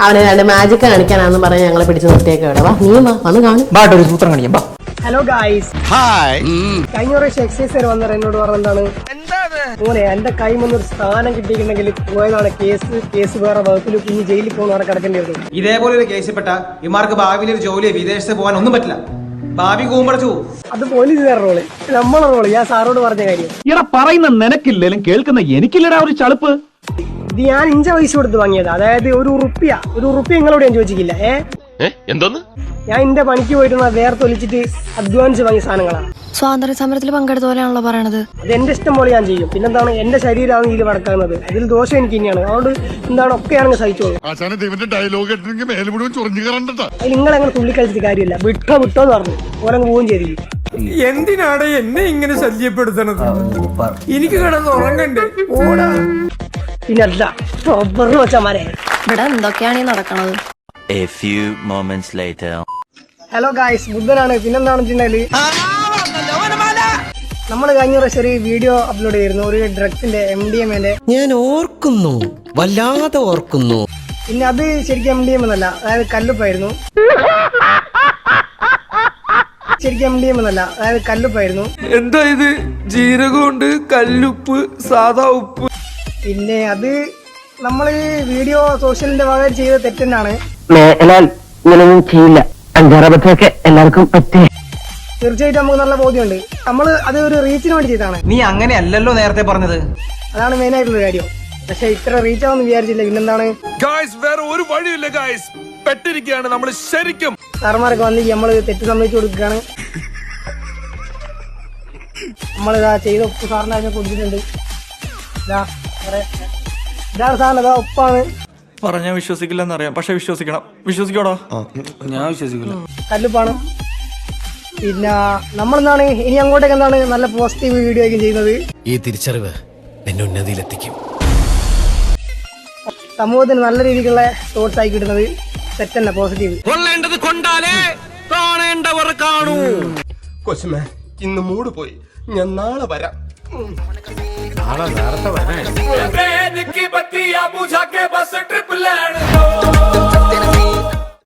അവനെ രണ്ട് മാജിക് കാണിക്കാനാന്ന് പറഞ്ഞ് ഞങ്ങളെ പിടിച്ചു നിർത്തിയേക്ക് ഇവിടെ. വാ നീ വന്ന് കാണും. ഒരു സൂത്രം കാണിക്കാം. Hello guys, hi. കഴിഞ്ഞ പ്രാവശ്യം എക്സൈസർ വന്നവർ എന്നോട് പറഞ്ഞെന്താണ്, മോനെ എന്റെ കൈമൊന്നൊരു സ്ഥാനം കിട്ടിയിട്ടുണ്ടെങ്കിൽ പോയതാണ് കേസ് വേറെ വകുപ്പിൽ ഇനി ജയിലിൽ പോകുന്നവരെ കിടക്കേണ്ടി വരും. ഇതേപോലെ ഒരു കേസിൽപ്പെട്ട ഇമാർക്ക് ഭാവിയിൽ ഒരു ജോലി വിദേശത്ത് പോകാൻ ഒന്നും പറ്റില്ല. ഭാവി കൂമ്പടച്ചു. അത് പോലീസുകാരുടെ റോള്, നമ്മളെ റോള്. ഞാൻ സാറോട് പറഞ്ഞ കാര്യം ഇവിടെ പറയുന്ന നിനക്കില്ലേലും കേൾക്കുന്ന എനിക്കില്ലടാ ഒരു ചളുപ്പ്. ഇത് ഞാൻ 5 പൈസ കൊടുത്ത് വാങ്ങിയത്. അതായത് ഒരു റുപ്യ നിങ്ങളോട് ഞാൻ ചോദിച്ചില്ല. എന്തോന്ന് ഞാൻ എന്റെ പണിക്ക് പോയിട്ട് വേർത്തൊലിച്ചിട്ട് അധ്വാനിച്ച് വാങ്ങിയ സാധനങ്ങളാണ്. സ്വാതന്ത്ര്യ സമരത്തിൽ പങ്കെടുത്ത പോലെയാണല്ലോ പറയണത്. അത് എന്റെ ഇഷ്ടം പോലെ ഞാൻ ചെയ്യും. പിന്നെന്താണ്, എന്റെ ശരീരമാണ് ഇതിൽ വടക്കുന്നത്. അതിൽ ദോഷം എനിക്ക് തന്നെയാണ്. അതുകൊണ്ട് എന്താണ് ഒക്കെയാണെങ്കിൽ സഹിച്ചോളൂ. അതിൽ നിങ്ങളെങ്ങനെ തുള്ളിക്കളിച്ചിട്ട് കാര്യമില്ല. വിട്ടോന്ന് പറഞ്ഞു ഓരങ്ങ് പോവുകയും ചെയ്തില്ല. എന്തിനാണ് എന്നെ ഇങ്ങനെ ശല്യപ്പെടുത്തണത്? എനിക്ക് കിടന്ന് ഉറങ്ങണ്ടേ? പിന്നല്ല റബ്ബർ വെച്ചമാരെ. ഇവിടെ എന്തൊക്കെയാണ് ഈ നടക്കണത്? A few moments later. Hello guys, ബുദ്ധനാണ്. പിന്നെന്താണെന്ന് വെച്ചിട്ടുണ്ടെങ്കിൽ നമ്മൾ കഴിഞ്ഞ പ്രാവശ്യം ഒരു വീഡിയോ അപ്ലോഡ് ചെയ്തിരുന്നു, ഒരു ഡ്രഗ്സിന്റെ MDMA. ഞാൻ ഓർക്കുന്നു, വല്ലാതെ ഓർക്കുന്നു. പിന്നെ അത് ശരിക്കും MDMA എന്നല്ല, അതായത് കല്ലുപ്പായിരുന്നു. എന്താ ഇത്? ജീരകമുണ്ട്, കല്ലുപ്പ്, സാധാ ഉപ്പ്. പിന്നെ അത് നമ്മള് വീഡിയോ സോഷ്യലിന്റെ ഭാഗം ചെയ്ത തെറ്റെന്നാണ്. ഇങ്ങനൊന്നും ചെയ്യില്ല. 5-6 അബദ്ധമൊക്കെ എല്ലാവർക്കും പറ്റേ. തീർച്ചയായിട്ടും നമുക്ക് നല്ല ബോധ്യമുണ്ട്. നമ്മൾ അത് ഒരു റീച്ചിന് വേണ്ടി ചെയ്താണ്. നീ അങ്ങനെയല്ലല്ലോ നേരത്തെ പറഞ്ഞത്. അതാണ് മെയിൻ ആയിട്ടുള്ള കാര്യം. പക്ഷെ ഇത്ര റീച്ച് ആവുമെന്ന് വിചാരിച്ചില്ല. പിന്നെന്താണ്, വേറെ ഒരു വഴിയില്ല ഗായ്സ്, പെട്ടിരിക്കുകയാണ് നമ്മൾ ശരിക്കും. സാറന്മാരൊക്കെ വന്ന് നമ്മള് തെറ്റ് സമ്മതിച്ചു കൊടുക്കുകയാണ്. നമ്മളിതാ ചെയ്ത ഉപ്പ് സാറിന് അതിനെ കൊടുത്തിട്ടുണ്ട്. ഇതാണ് സാറിന് ഉപ്പാണ്. പറഞ്ഞാ വിശ്വസിക്കില്ലെന്നറിയാം, പക്ഷെ വിശ്വസിക്കോടാ. ഞാൻ വിശ്വസിക്കില്ല. കല്ലുപ്പാണ്. പിന്നെ നമ്മളെന്താണ് ഇനി അങ്ങോട്ടേക്ക് എന്താണ് നല്ല പോസിറ്റീവ് വീഡിയോ ആയിരിക്കും ചെയ്യുന്നത്. ഈ തിരിച്ചറിവ് എന്നെ ഉന്നതിയിലെത്തിക്കും. സമൂഹത്തിന് നല്ല രീതിക്കുള്ള തോട്ട്സ് ആയി കിട്ടുന്നത് സെറ്റ് തന്നെ, പോസിറ്റീവ്. കൊള്ളേണ്ടത് കൊണ്ടാലേ കാണേണ്ടവർ കാണൂ. കൊച്ചുമേ, ഇന്ന് മൂട് പോയി. ഞാൻ നാളെ വരാം. നാളെ നേരത്തെ വരാം.